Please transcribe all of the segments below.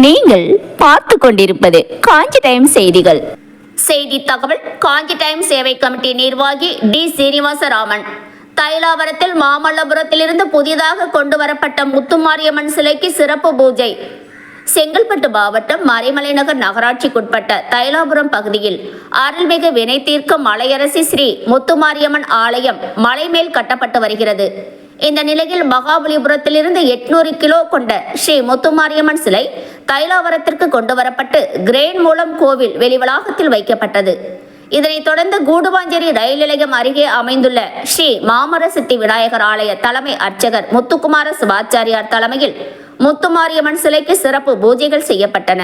நீங்கள் பார்த்து கொண்டிருப்பது காஞ்சி டைம் செய்திகள். செய்தி தகவல். காஞ்சி டைம் சேவை கமிட்டி நிர்வாகி டி சீனிவாசராமன். தைலாவரத்தில் மாமல்லபுரத்திலிருந்து புதிதாக கொண்டு வரப்பட்ட முத்துமாரியம்மன் சிலைக்கு சிறப்பு பூஜை. செங்கல்பட்டு மாவட்டம் மறைமலைநகர் நகராட்சிக்குட்பட்ட தைலாபுரம் பகுதியில் அருள்மிகு வினை தீர்க்கும் மலையரசி ஸ்ரீ முத்துமாரியம்மன் ஆலயம் மலை மேல் கட்டப்பட்டு வருகிறது. இந்த நிலையில் மகாபலிபுரத்திலிருந்து 800 கிலோ கொண்ட ஸ்ரீ முத்துமாரியம்மன் சிலை தைலாவரத்திற்கு கொண்டு வரப்பட்டு கிரேன் மூலம் கோவில் வெளிவளாகத்தில் வைக்கப்பட்டது. இதனைத் தொடர்ந்து கூடுவாஞ்சேரி ரயில் நிலையம் அருகே அமைந்துள்ள ஸ்ரீ மாமரசித்தி விநாயகர் ஆலய தலைமை அர்ச்சகர் முத்துக்குமார சிவாச்சாரியார் தலைமையில் முத்துமாரியம்மன் சிலைக்கு சிறப்பு பூஜைகள் செய்யப்பட்டன.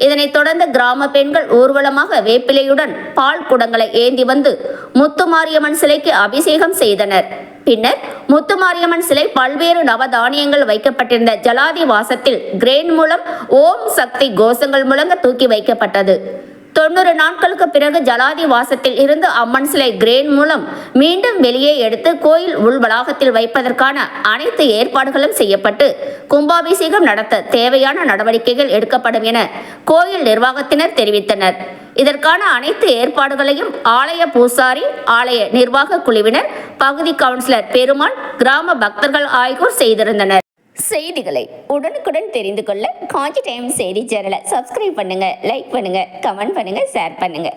இதனைத் தொடர்ந்து கிராம பெண்கள் ஊர்வலமாக வேப்பிலையுடன் பால் குடங்களை ஏந்தி வந்து முத்துமாரியம்மன் சிலைக்கு அபிஷேகம் செய்தனர். பின்னர் முத்துமாரியம்மன் சிலை பல்வேறு நவதானியங்கள் வைக்கப்பட்டிருந்த ஜலாதி வாசத்தில் கிரேன் மூலம் ஓம் சக்தி கோஷங்கள் முழங்க தூக்கி வைக்கப்பட்டது. 90 நாட்களுக்கு பிறகு ஜலாதி வாசத்தில் இருந்து அம்மன் சிலை கிரேன் மூலம் மீண்டும் வெளியே எடுத்து கோயில் உள் வளாகத்தில் வைப்பதற்கான அனைத்து ஏற்பாடுகளும் செய்யப்பட்டு கும்பாபிஷேகம் நடத்த தேவையான நடவடிக்கைகள் எடுக்கப்படும் என கோயில் நிர்வாகத்தினர் தெரிவித்தனர். இதற்கான அனைத்து ஏற்பாடுகளையும் ஆலய பூசாரி, ஆலய நிர்வாக குழுவினர், பகுதி கவுன்சிலர் பெருமாள், கிராம பக்தர்கள் ஆகியோர் செய்திருந்தனர். செய்திகளை உடனுக்குடன் தெரிந்து கொள்ள காஞ்சி டைம் செய்தி சேனலை சப்ஸ்கிரைப் பண்ணுங்க, லைக் பண்ணுங்க, கமெண்ட் பண்ணுங்க, ஷேர் பண்ணுங்க.